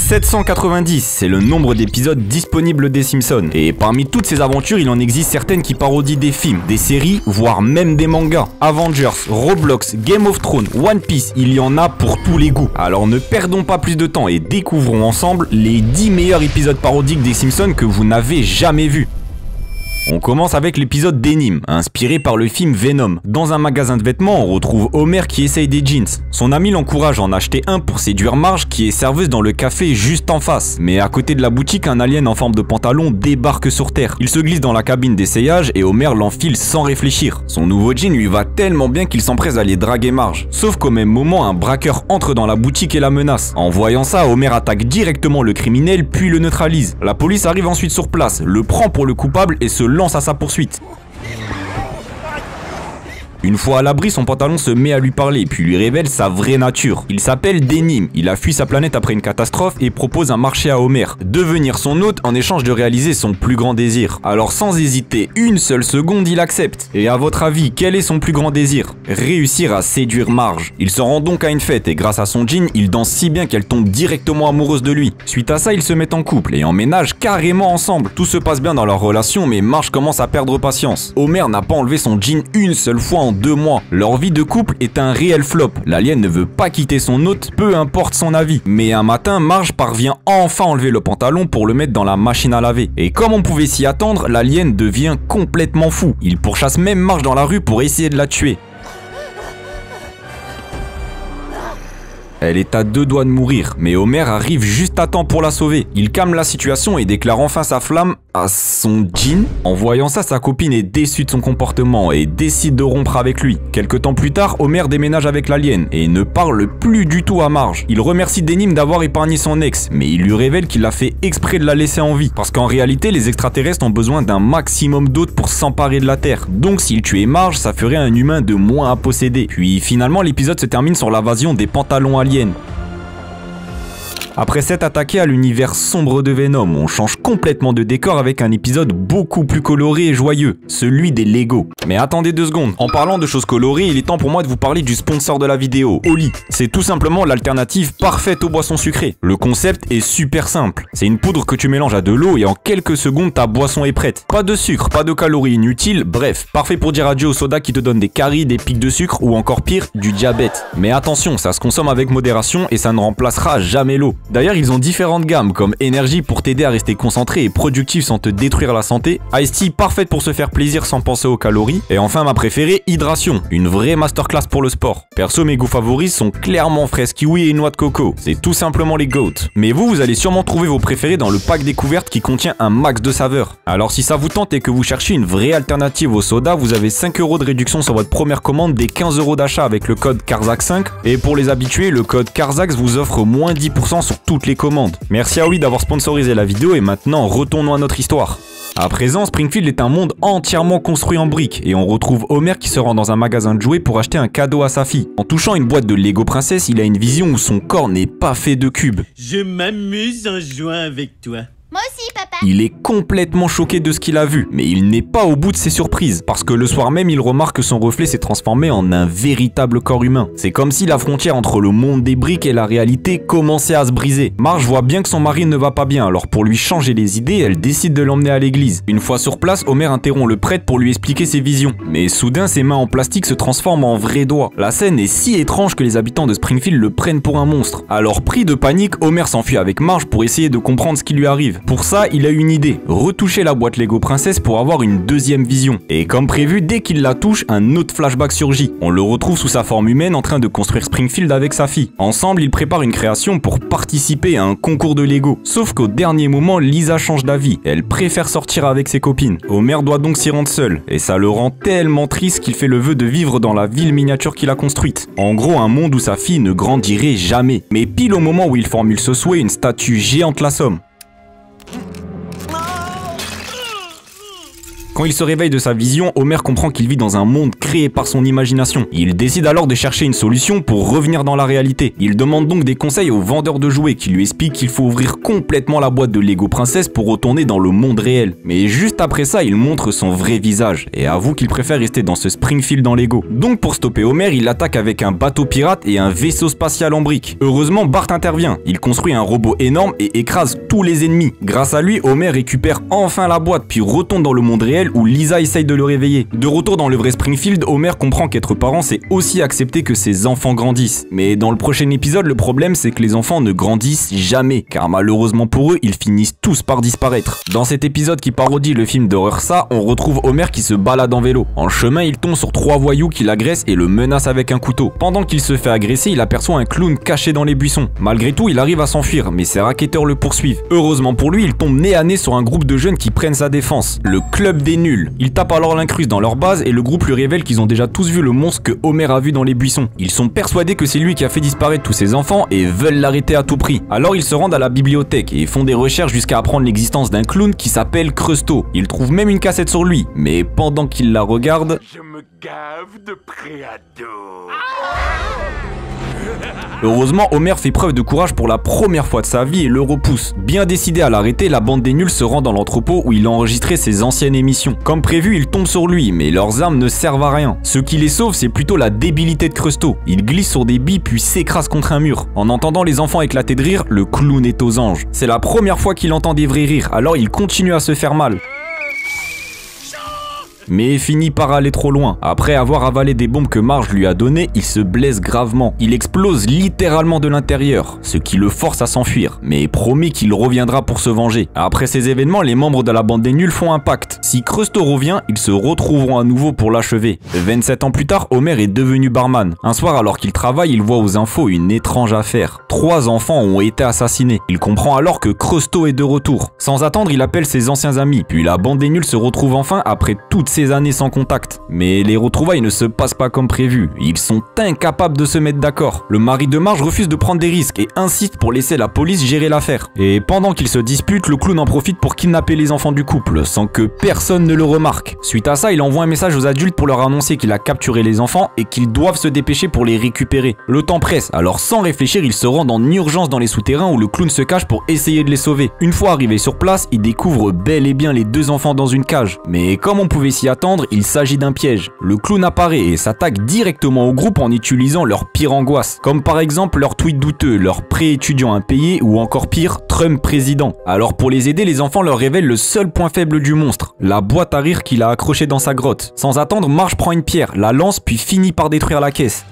790, c'est le nombre d'épisodes disponibles des Simpsons. Et parmi toutes ces aventures, il en existe certaines qui parodient des films, des séries, voire même des mangas. Avengers, Roblox, Game of Thrones, One Piece, il y en a pour tous les goûts. Alors ne perdons pas plus de temps et découvrons ensemble les 10 meilleurs épisodes parodiques des Simpsons que vous n'avez jamais vus. On commence avec l'épisode d'Énigme, inspiré par le film Venom. Dans un magasin de vêtements, on retrouve Homer qui essaye des jeans. Son ami l'encourage à en acheter un pour séduire Marge qui est serveuse dans le café juste en face. Mais à côté de la boutique, un alien en forme de pantalon débarque sur Terre. Il se glisse dans la cabine d'essayage et Homer l'enfile sans réfléchir. Son nouveau jean lui va tellement bien qu'il s'empresse d'aller draguer Marge. Sauf qu'au même moment, un braqueur entre dans la boutique et la menace. En voyant ça, Homer attaque directement le criminel puis le neutralise. La police arrive ensuite sur place, le prend pour le coupable et se lance à sa poursuite. Une fois à l'abri, son pantalon se met à lui parler, puis lui révèle sa vraie nature. Il s'appelle Denim, il a fui sa planète après une catastrophe et propose un marché à Homer. Devenir son hôte en échange de réaliser son plus grand désir. Alors sans hésiter une seule seconde, il accepte. Et à votre avis, quel est son plus grand désir? Réussir à séduire Marge. Il se rend donc à une fête et grâce à son jean, il danse si bien qu'elle tombe directement amoureuse de lui. Suite à ça, ils se mettent en couple et emménagent carrément ensemble. Tout se passe bien dans leur relation, mais Marge commence à perdre patience. Homer n'a pas enlevé son jean une seule fois en 2 mois. Leur vie de couple est un réel flop. L'alien ne veut pas quitter son hôte, peu importe son avis. Mais un matin, Marge parvient enfin à enlever le pantalon pour le mettre dans la machine à laver. Et comme on pouvait s'y attendre, l'alien devient complètement fou. Il pourchasse même Marge dans la rue pour essayer de la tuer. Elle est à 2 doigts de mourir, mais Homer arrive juste à temps pour la sauver. Il calme la situation et déclare enfin sa flamme à son jean. En voyant ça, sa copine est déçue de son comportement et décide de rompre avec lui. Quelque temps plus tard, Homer déménage avec l'alien et ne parle plus du tout à Marge. Il remercie Denim d'avoir épargné son ex, mais il lui révèle qu'il a fait exprès de la laisser en vie. Parce qu'en réalité, les extraterrestres ont besoin d'un maximum d'hôtes pour s'emparer de la Terre. Donc s'il tuait Marge, ça ferait un humain de moins à posséder. Puis finalement, l'épisode se termine sur l'invasion des pantalons aliens. Après s'être attaqué à l'univers sombre de Venom, on change complètement de décor avec un épisode beaucoup plus coloré et joyeux, celui des Lego. Mais attendez 2 secondes, en parlant de choses colorées, il est temps pour moi de vous parler du sponsor de la vidéo, Oli. C'est tout simplement l'alternative parfaite aux boissons sucrées. Le concept est super simple. C'est une poudre que tu mélanges à de l'eau et en quelques secondes ta boisson est prête. Pas de sucre, pas de calories inutiles, bref, parfait pour dire adieu au soda qui te donne des caries, des pics de sucre ou encore pire, du diabète. Mais attention, ça se consomme avec modération et ça ne remplacera jamais l'eau. D'ailleurs, ils ont différentes gammes comme énergie pour t'aider à rester concentré et productif sans te détruire la santé, Ice Tea parfaite pour se faire plaisir sans penser aux calories, et enfin ma préférée, Hydration, une vraie masterclass pour le sport. Perso, mes goûts favoris sont clairement fraise kiwi et noix de coco, c'est tout simplement les GOAT. Mais vous allez sûrement trouver vos préférés dans le pack découverte qui contient un max de saveurs. Alors si ça vous tente et que vous cherchez une vraie alternative au soda, vous avez 5 € de réduction sur votre première commande des 15 € d'achat avec le code CARZAX5, et pour les habitués, le code CARZAX vous offre moins 10% sur toutes les commandes. Merci à Oui d'avoir sponsorisé la vidéo et maintenant retournons à notre histoire. À présent, Springfield est un monde entièrement construit en briques et on retrouve Homer qui se rend dans un magasin de jouets pour acheter un cadeau à sa fille. En touchant une boîte de Lego Princess, il a une vision où son corps n'est pas fait de cubes. Je m'amuse en jouant avec toi. Moi aussi, papa. Il est complètement choqué de ce qu'il a vu, mais il n'est pas au bout de ses surprises, parce que le soir même, il remarque que son reflet s'est transformé en un véritable corps humain. C'est comme si la frontière entre le monde des briques et la réalité commençait à se briser. Marge voit bien que son mari ne va pas bien, alors pour lui changer les idées, elle décide de l'emmener à l'église. Une fois sur place, Homer interrompt le prêtre pour lui expliquer ses visions. Mais soudain, ses mains en plastique se transforment en vrais doigts. La scène est si étrange que les habitants de Springfield le prennent pour un monstre. Alors pris de panique, Homer s'enfuit avec Marge pour essayer de comprendre ce qui lui arrive. Pour ça, il a une idée, retoucher la boîte Lego Princess pour avoir une deuxième vision. Et comme prévu, dès qu'il la touche, un autre flashback surgit. On le retrouve sous sa forme humaine en train de construire Springfield avec sa fille. Ensemble, ils préparent une création pour participer à un concours de Lego. Sauf qu'au dernier moment, Lisa change d'avis. Elle préfère sortir avec ses copines. Homer doit donc s'y rendre seul. Et ça le rend tellement triste qu'il fait le vœu de vivre dans la ville miniature qu'il a construite. En gros, un monde où sa fille ne grandirait jamais. Mais pile au moment où il formule ce souhait, une statue géante l'assomme. Quand il se réveille de sa vision, Homer comprend qu'il vit dans un monde créé par son imagination. Il décide alors de chercher une solution pour revenir dans la réalité. Il demande donc des conseils au vendeur de jouets qui lui explique qu'il faut ouvrir complètement la boîte de Lego Princess pour retourner dans le monde réel. Mais juste après ça, il montre son vrai visage et avoue qu'il préfère rester dans ce Springfield en Lego. Donc pour stopper Homer, il attaque avec un bateau pirate et un vaisseau spatial en briques. Heureusement, Bart intervient. Il construit un robot énorme et écrase tous les ennemis. Grâce à lui, Homer récupère enfin la boîte puis retourne dans le monde réel où Lisa essaye de le réveiller. De retour dans le vrai Springfield, Homer comprend qu'être parent c'est aussi accepter que ses enfants grandissent. Mais dans le prochain épisode, le problème c'est que les enfants ne grandissent jamais, car malheureusement pour eux, ils finissent tous par disparaître. Dans cet épisode qui parodie le film d'horreur Ça, on retrouve Homer qui se balade en vélo. En chemin, il tombe sur 3 voyous qui l'agressent et le menacent avec un couteau. Pendant qu'il se fait agresser, il aperçoit un clown caché dans les buissons. Malgré tout, il arrive à s'enfuir, mais ses racketteurs le poursuivent. Heureusement pour lui, il tombe nez à nez sur un groupe de jeunes qui prennent sa défense, le Club des Nuls. Il tape alors l'incruste dans leur base et le groupe lui révèle qu'ils ont déjà tous vu le monstre que Homer a vu dans les buissons. Ils sont persuadés que c'est lui qui a fait disparaître tous ses enfants et veulent l'arrêter à tout prix. Alors ils se rendent à la bibliothèque et font des recherches jusqu'à apprendre l'existence d'un clown qui s'appelle Cresto. Ils trouvent même une cassette sur lui, mais pendant qu'ils la regardent, je me gave de préado. Heureusement, Homer fait preuve de courage pour la première fois de sa vie et le repousse. Bien décidé à l'arrêter, la bande des nuls se rend dans l'entrepôt où il a enregistré ses anciennes émissions. Comme prévu, ils tombent sur lui, mais leurs armes ne servent à rien. Ce qui les sauve, c'est plutôt la débilité de Cresto. Il glisse sur des billes puis s'écrase contre un mur. En entendant les enfants éclater de rire, le clown est aux anges. C'est la première fois qu'il entend des vrais rires, alors il continue à se faire mal. Mais finit par aller trop loin. Après avoir avalé des bombes que Marge lui a données, il se blesse gravement. Il explose littéralement de l'intérieur, ce qui le force à s'enfuir, mais promet qu'il reviendra pour se venger. Après ces événements, les membres de la bande des nuls font un pacte. Si Cresto revient, ils se retrouveront à nouveau pour l'achever. 27 ans plus tard, Homer est devenu barman. Un soir, alors qu'il travaille, il voit aux infos une étrange affaire. 3 enfants ont été assassinés. Il comprend alors que Cresto est de retour. Sans attendre, il appelle ses anciens amis, puis la bande des nuls se retrouve enfin après toutes ces années sans contact. Mais les retrouvailles ne se passent pas comme prévu. Ils sont incapables de se mettre d'accord. Le mari de Marge refuse de prendre des risques et insiste pour laisser la police gérer l'affaire. Et pendant qu'ils se disputent, le clown en profite pour kidnapper les enfants du couple, sans que personne ne le remarque. Suite à ça, il envoie un message aux adultes pour leur annoncer qu'il a capturé les enfants et qu'ils doivent se dépêcher pour les récupérer. Le temps presse, alors sans réfléchir, ils se rendent en urgence dans les souterrains où le clown se cache pour essayer de les sauver. Une fois arrivés sur place, ils découvrent bel et bien les 2 enfants dans une cage. Mais comme on pouvait s'y attendre, il s'agit d'un piège. Le clown apparaît et s'attaque directement au groupe en utilisant leur pire angoisse, comme par exemple leur tweet douteux, leur prêt étudiant impayé ou encore pire, Trump président. Alors pour les aider, les enfants leur révèlent le seul point faible du monstre, la boîte à rire qu'il a accrochée dans sa grotte. Sans attendre, Marge prend une pierre, la lance puis finit par détruire la caisse.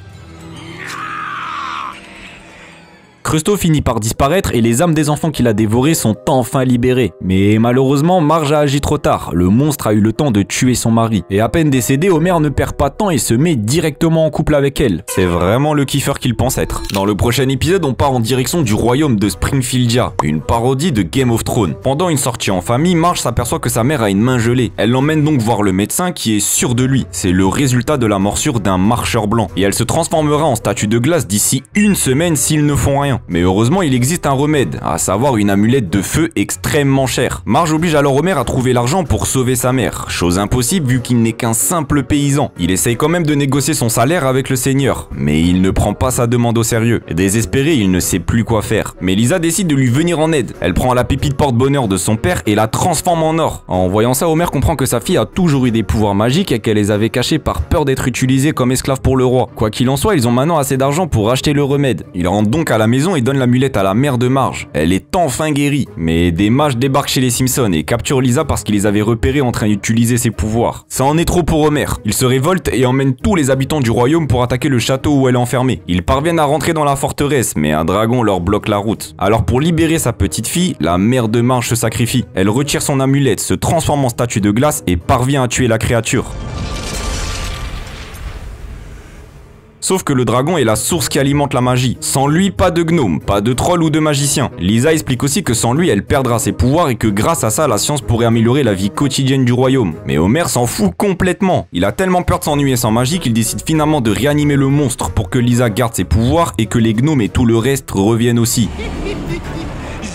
Cresto finit par disparaître et les âmes des enfants qu'il a dévorés sont enfin libérées. Mais malheureusement, Marge a agi trop tard. Le monstre a eu le temps de tuer son mari. Et à peine décédé, Homer ne perd pas de temps et se met directement en couple avec elle. C'est vraiment le kiffeur qu'il pense être. Dans le prochain épisode, on part en direction du royaume de Springfieldia, une parodie de Game of Thrones. Pendant une sortie en famille, Marge s'aperçoit que sa mère a une main gelée. Elle l'emmène donc voir le médecin qui est sûr de lui. C'est le résultat de la morsure d'un marcheur blanc. Et elle se transformera en statue de glace d'ici une semaine s'ils ne font rien. Mais heureusement, il existe un remède, à savoir une amulette de feu extrêmement chère. Marge oblige alors Homer à trouver l'argent pour sauver sa mère, chose impossible vu qu'il n'est qu'un simple paysan. Il essaye quand même de négocier son salaire avec le seigneur, mais il ne prend pas sa demande au sérieux. Désespéré, il ne sait plus quoi faire. Mais Lisa décide de lui venir en aide. Elle prend la pépite porte-bonheur de son père et la transforme en or. En voyant ça, Homer comprend que sa fille a toujours eu des pouvoirs magiques et qu'elle les avait cachés par peur d'être utilisée comme esclave pour le roi. Quoi qu'il en soit, ils ont maintenant assez d'argent pour acheter le remède. Ils rentrent donc à la maison et donnent l'amulette à la mère de Marge. Elle est enfin guérie. Mais des mages débarquent chez les Simpsons et capturent Lisa parce qu'ils les avaient repérés en train d'utiliser ses pouvoirs. Ça en est trop pour Homer. Il se révolte et emmène tous les habitants du royaume pour attaquer le château où elle est enfermée. Ils parviennent à rentrer dans la forteresse, mais un dragon leur bloque la route. Alors pour libérer sa petite fille, la mère de Marge se sacrifie. Elle retire son amulette, se transforme en statue de glace et parvient à tuer la créature. Sauf que le dragon est la source qui alimente la magie. Sans lui, pas de gnome, pas de troll ou de magicien. Lisa explique aussi que sans lui, elle perdra ses pouvoirs et que grâce à ça, la science pourrait améliorer la vie quotidienne du royaume. Mais Homer s'en fout complètement. Il a tellement peur de s'ennuyer sans magie qu'il décide finalement de réanimer le monstre pour que Lisa garde ses pouvoirs et que les gnomes et tout le reste reviennent aussi.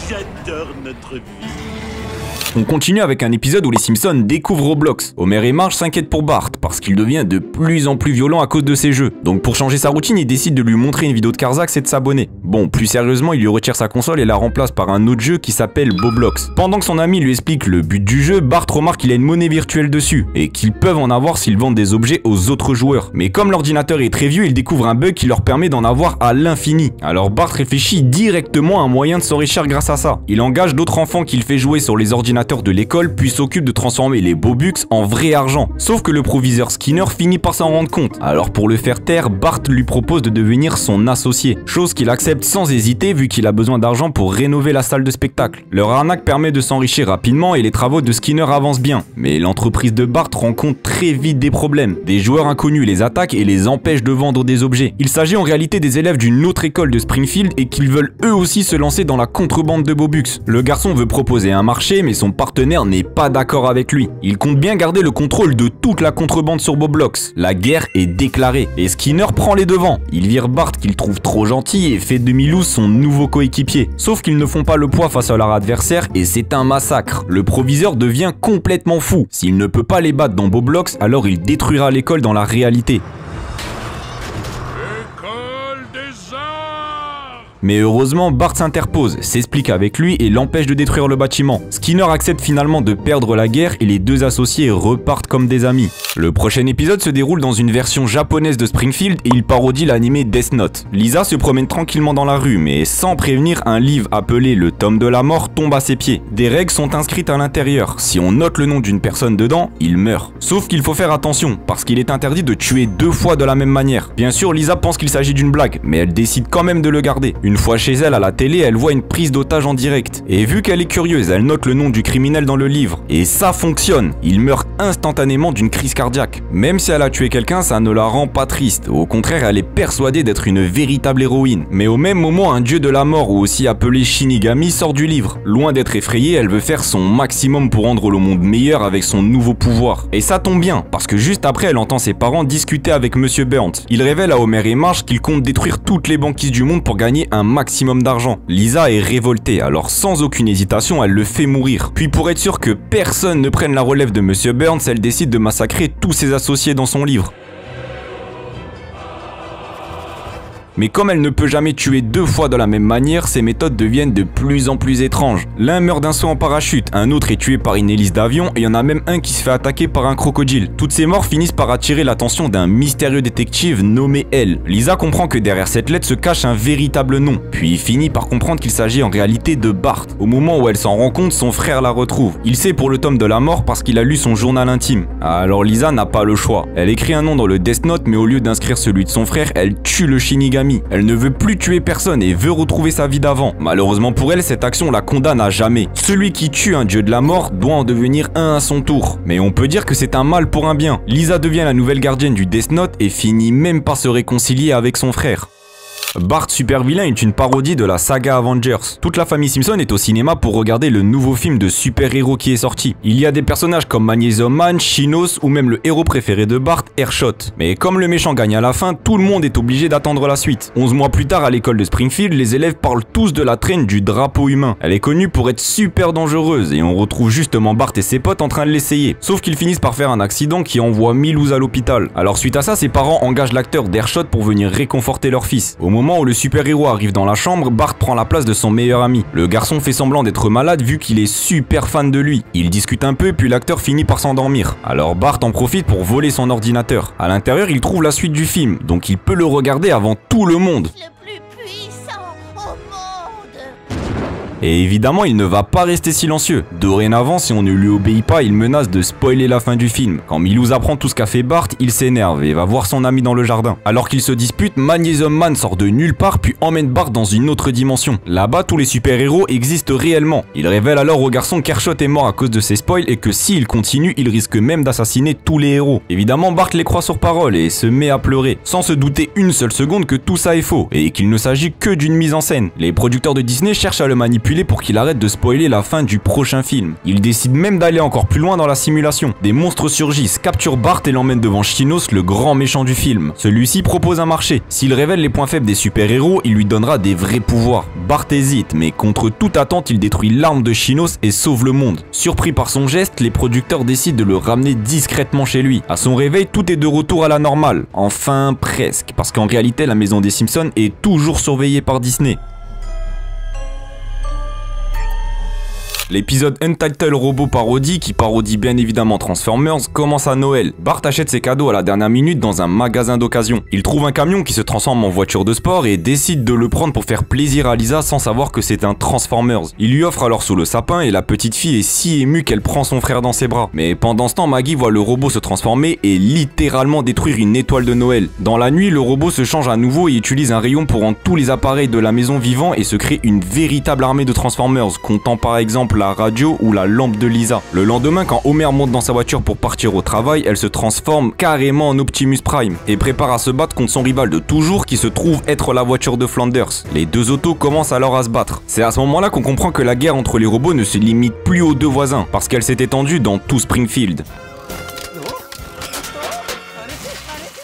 J'adore notre vie. On continue avec un épisode où les Simpsons découvrent Roblox. Homer et Marge s'inquiètent pour Bart parce qu'il devient de plus en plus violent à cause de ses jeux. Donc pour changer sa routine, ils décident de lui montrer une vidéo de Karzax et de s'abonner. Bon, plus sérieusement, il lui retire sa console et la remplace par un autre jeu qui s'appelle Boblox. Pendant que son ami lui explique le but du jeu, Bart remarque qu'il a une monnaie virtuelle dessus et qu'ils peuvent en avoir s'ils vendent des objets aux autres joueurs. Mais comme l'ordinateur est très vieux, il découvre un bug qui leur permet d'en avoir à l'infini. Alors Bart réfléchit directement à un moyen de s'enrichir grâce à ça. Il engage d'autres enfants qu'il fait jouer sur les ordinateurs de l'école puis s'occupe de transformer les Bobux en vrai argent. Sauf que le proviseur Skinner finit par s'en rendre compte. Alors pour le faire taire, Bart lui propose de devenir son associé. Chose qu'il accepte sans hésiter vu qu'il a besoin d'argent pour rénover la salle de spectacle. Leur arnaque permet de s'enrichir rapidement et les travaux de Skinner avancent bien. Mais l'entreprise de Bart rencontre très vite des problèmes. Des joueurs inconnus les attaquent et les empêchent de vendre des objets. Il s'agit en réalité des élèves d'une autre école de Springfield et qu'ils veulent eux aussi se lancer dans la contrebande de Bobux. Le garçon veut proposer un marché mais son partenaire n'est pas d'accord avec lui. Il compte bien garder le contrôle de toute la contrebande sur Boblox. La guerre est déclarée et Skinner prend les devants. Il vire Bart qu'il trouve trop gentil et fait de Milou son nouveau coéquipier. Sauf qu'ils ne font pas le poids face à leur adversaire et c'est un massacre. Le proviseur devient complètement fou. S'il ne peut pas les battre dans Boblox, alors il détruira l'école dans la réalité. Mais heureusement, Bart s'interpose, s'explique avec lui et l'empêche de détruire le bâtiment. Skinner accepte finalement de perdre la guerre et les deux associés repartent comme des amis. Le prochain épisode se déroule dans une version japonaise de Springfield et il parodie l'anime Death Note. Lisa se promène tranquillement dans la rue, mais sans prévenir, un livre appelé le Tome de la Mort tombe à ses pieds. Des règles sont inscrites à l'intérieur. Si on note le nom d'une personne dedans, il meurt. Sauf qu'il faut faire attention, parce qu'il est interdit de tuer 2 fois de la même manière. Bien sûr, Lisa pense qu'il s'agit d'une blague, mais elle décide quand même de le garder. Une fois chez elle à la télé, elle voit une prise d'otage en direct. Et vu qu'elle est curieuse, elle note le nom du criminel dans le livre. Et ça fonctionne. Il meurt instantanément d'une crise cardiaque. Même si elle a tué quelqu'un, ça ne la rend pas triste. Au contraire, elle est persuadée d'être une véritable héroïne. Mais au même moment, un dieu de la mort, ou aussi appelé Shinigami, sort du livre. Loin d'être effrayée, elle veut faire son maximum pour rendre le monde meilleur avec son nouveau pouvoir. Et ça tombe bien, parce que juste après, elle entend ses parents discuter avec Monsieur Burns. Il révèle à Homer et Marge qu'il compte détruire toutes les banquises du monde pour gagner un maximum d'argent. Lisa est révoltée, alors sans aucune hésitation, elle le fait mourir. Puis pour être sûr que personne ne prenne la relève de Monsieur Burns, elle décide de massacrer tous ses associés dans son livre. Mais comme elle ne peut jamais tuer 2 fois de la même manière, ses méthodes deviennent de plus en plus étranges. L'un meurt d'un saut en parachute, un autre est tué par une hélice d'avion et il y en a même un qui se fait attaquer par un crocodile. Toutes ces morts finissent par attirer l'attention d'un mystérieux détective nommé L. Lisa comprend que derrière cette lettre se cache un véritable nom, puis finit par comprendre qu'il s'agit en réalité de Bart. Au moment où elle s'en rend compte, son frère la retrouve. Il sait pour le tome de la mort parce qu'il a lu son journal intime. Alors Lisa n'a pas le choix. Elle écrit un nom dans le Death Note, mais au lieu d'inscrire celui de son frère, elle tue le Shinigami. Elle ne veut plus tuer personne et veut retrouver sa vie d'avant. Malheureusement pour elle, cette action la condamne à jamais. Celui qui tue un dieu de la mort doit en devenir un à son tour. Mais on peut dire que c'est un mal pour un bien. Lisa devient la nouvelle gardienne du Death Note et finit même par se réconcilier avec son frère. Bart Super Vilain est une parodie de la saga Avengers. Toute la famille Simpson est au cinéma pour regarder le nouveau film de super-héros qui est sorti. Il y a des personnages comme Magnesium Man, Shinos ou même le héros préféré de Bart, Airshot. Mais comme le méchant gagne à la fin, tout le monde est obligé d'attendre la suite. 11 mois plus tard à l'école de Springfield, les élèves parlent tous de la traîne du drapeau humain. Elle est connue pour être super dangereuse et on retrouve justement Bart et ses potes en train de l'essayer. Sauf qu'ils finissent par faire un accident qui envoie Milhouse à l'hôpital. Alors suite à ça, ses parents engagent l'acteur d'Airshot pour venir réconforter leur fils. Au moment où le super-héros arrive dans la chambre, Bart prend la place de son meilleur ami. Le garçon fait semblant d'être malade vu qu'il est super fan de lui. Il discute un peu puis l'acteur finit par s'endormir. Alors Bart en profite pour voler son ordinateur. À l'intérieur, il trouve la suite du film, donc il peut le regarder avant tout le monde. Et évidemment, il ne va pas rester silencieux. Dorénavant, si on ne lui obéit pas, il menace de spoiler la fin du film. Quand Milhouse apprend tout ce qu'a fait Bart, il s'énerve et va voir son ami dans le jardin. Alors qu'ils se disputent, Magnesium Man sort de nulle part puis emmène Bart dans une autre dimension. Là-bas, tous les super-héros existent réellement. Il révèle alors au garçon qu'Airshot est mort à cause de ses spoils et que s'il continue, il risque même d'assassiner tous les héros. Évidemment, Bart les croit sur parole et se met à pleurer, sans se douter une seule seconde que tout ça est faux et qu'il ne s'agit que d'une mise en scène. Les producteurs de Disney cherchent à le manipuler manipuler pour qu'il arrête de spoiler la fin du prochain film. Il décide même d'aller encore plus loin dans la simulation. Des monstres surgissent, capturent Bart et l'emmènent devant Shinos, le grand méchant du film. Celui-ci propose un marché. S'il révèle les points faibles des super-héros, il lui donnera des vrais pouvoirs. Bart hésite, mais contre toute attente, il détruit l'arme de Shinos et sauve le monde. Surpris par son geste, les producteurs décident de le ramener discrètement chez lui. À son réveil, tout est de retour à la normale. Enfin, presque, parce qu'en réalité, la maison des Simpsons est toujours surveillée par Disney. L'épisode Untitled Robot Parodie, qui parodie bien évidemment Transformers, commence à Noël. Bart achète ses cadeaux à la dernière minute dans un magasin d'occasion. Il trouve un camion qui se transforme en voiture de sport et décide de le prendre pour faire plaisir à Lisa sans savoir que c'est un Transformers. Il lui offre alors sous le sapin et la petite fille est si émue qu'elle prend son frère dans ses bras. Mais pendant ce temps, Maggie voit le robot se transformer et littéralement détruire une étoile de Noël. Dans la nuit, le robot se change à nouveau et utilise un rayon pour rendre tous les appareils de la maison vivants et se crée une véritable armée de Transformers, comptant par exemple la radio ou la lampe de Lisa. Le lendemain, quand Homer monte dans sa voiture pour partir au travail, elle se transforme carrément en Optimus Prime et prépare à se battre contre son rival de toujours qui se trouve être la voiture de Flanders. Les deux autos commencent alors à se battre. C'est à ce moment-là qu'on comprend que la guerre entre les robots ne se limite plus aux deux voisins, parce qu'elle s'est étendue dans tout Springfield.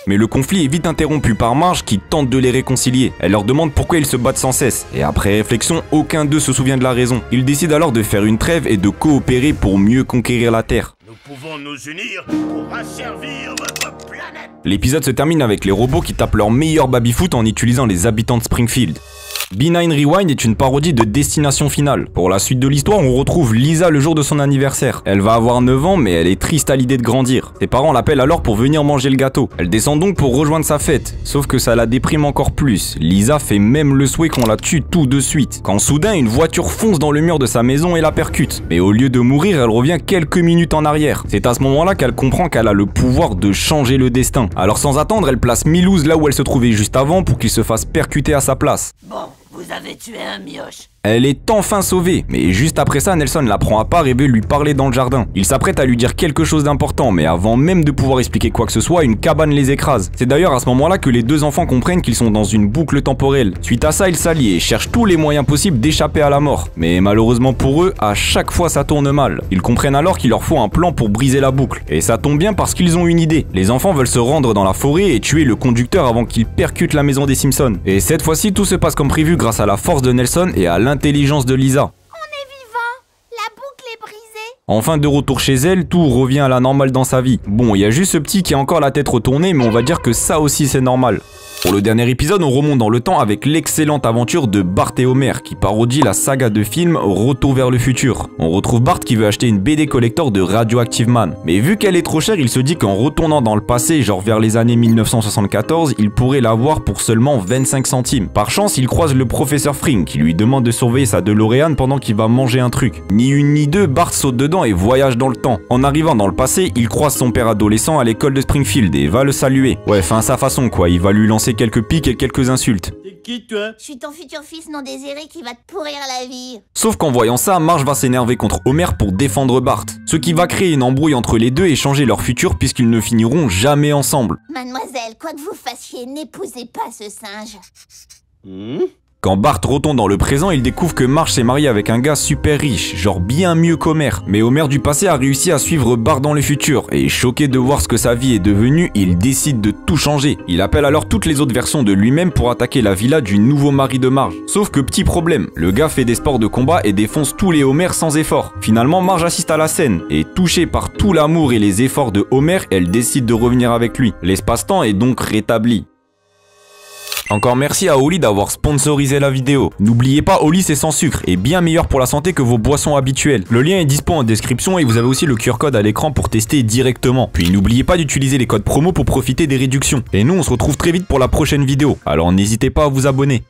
Mais le conflit est vite interrompu par Marge qui tente de les réconcilier. Elle leur demande pourquoi ils se battent sans cesse. Et après réflexion, aucun d'eux se souvient de la raison. Ils décident alors de faire une trêve et de coopérer pour mieux conquérir la Terre. Nous pouvons nous unir pour asservir votre planète. L'épisode se termine avec les robots qui tapent leur meilleur baby-foot en utilisant les habitants de Springfield. B9 Rewind est une parodie de Destination Finale. Pour la suite de l'histoire, on retrouve Lisa le jour de son anniversaire. Elle va avoir 9 ans, mais elle est triste à l'idée de grandir. Ses parents l'appellent alors pour venir manger le gâteau. Elle descend donc pour rejoindre sa fête, sauf que ça la déprime encore plus. Lisa fait même le souhait qu'on la tue tout de suite, quand soudain une voiture fonce dans le mur de sa maison et la percute. Mais au lieu de mourir, elle revient quelques minutes en arrière. C'est à ce moment-là qu'elle comprend qu'elle a le pouvoir de changer le destin. Alors sans attendre, elle place Milouz là où elle se trouvait juste avant pour qu'il se fasse percuter à sa place. Bon, vous avez tué un mioche. Elle est enfin sauvée, mais juste après ça, Nelson la prend à part et veut lui parler dans le jardin. Il s'apprête à lui dire quelque chose d'important, mais avant même de pouvoir expliquer quoi que ce soit, une cabane les écrase. C'est d'ailleurs à ce moment-là que les deux enfants comprennent qu'ils sont dans une boucle temporelle. Suite à ça, ils s'allient et cherchent tous les moyens possibles d'échapper à la mort. Mais malheureusement pour eux, à chaque fois ça tourne mal. Ils comprennent alors qu'il leur faut un plan pour briser la boucle. Et ça tombe bien parce qu'ils ont une idée. Les enfants veulent se rendre dans la forêt et tuer le conducteur avant qu'il percute la maison des Simpsons. Et cette fois-ci, tout se passe comme prévu grâce à la force de Nelson et à l'intelligence de Lisa. On est vivant. La boucle est brisée. Enfin de retour chez elle, tout revient à la normale dans sa vie. Bon, il y a juste ce petit qui a encore la tête retournée, mais on va dire que ça aussi c'est normal. Pour le dernier épisode, on remonte dans le temps avec l'excellente aventure de Bart et Homer qui parodie la saga de films Retour vers le futur. On retrouve Bart qui veut acheter une BD collector de Radioactive Man. Mais vu qu'elle est trop chère, il se dit qu'en retournant dans le passé, genre vers les années 1974, il pourrait l'avoir pour seulement 25 centimes. Par chance, il croise le professeur Fring qui lui demande de surveiller sa DeLorean pendant qu'il va manger un truc. Ni une ni deux, Bart saute dedans et voyage dans le temps. En arrivant dans le passé, il croise son père adolescent à l'école de Springfield et va le saluer. Ouais, fin à sa façon quoi, il va lui lancer quelques pics et quelques insultes. T'es qui, toi? Je suis ton futur fils non désiré qui va te pourrir la vie. Sauf qu'en voyant ça, Marge va s'énerver contre Homer pour défendre Bart. Ce qui va créer une embrouille entre les deux et changer leur futur puisqu'ils ne finiront jamais ensemble. Mademoiselle, quoi que vous fassiez, n'épousez pas ce singe. Quand Bart retourne dans le présent, il découvre que Marge s'est mariée avec un gars super riche, genre bien mieux qu'Homer. Mais Homer du passé a réussi à suivre Bart dans le futur, et choqué de voir ce que sa vie est devenue, il décide de tout changer. Il appelle alors toutes les autres versions de lui-même pour attaquer la villa du nouveau mari de Marge. Sauf que petit problème, le gars fait des sports de combat et défonce tous les Homer sans effort. Finalement, Marge assiste à la scène, et touchée par tout l'amour et les efforts de Homer, elle décide de revenir avec lui. L'espace-temps est donc rétabli. Encore merci à Oli d'avoir sponsorisé la vidéo. N'oubliez pas, Oli c'est sans sucre et bien meilleur pour la santé que vos boissons habituelles. Le lien est dispo en description et vous avez aussi le QR code à l'écran pour tester directement. Puis n'oubliez pas d'utiliser les codes promo pour profiter des réductions. Et nous on se retrouve très vite pour la prochaine vidéo, alors n'hésitez pas à vous abonner.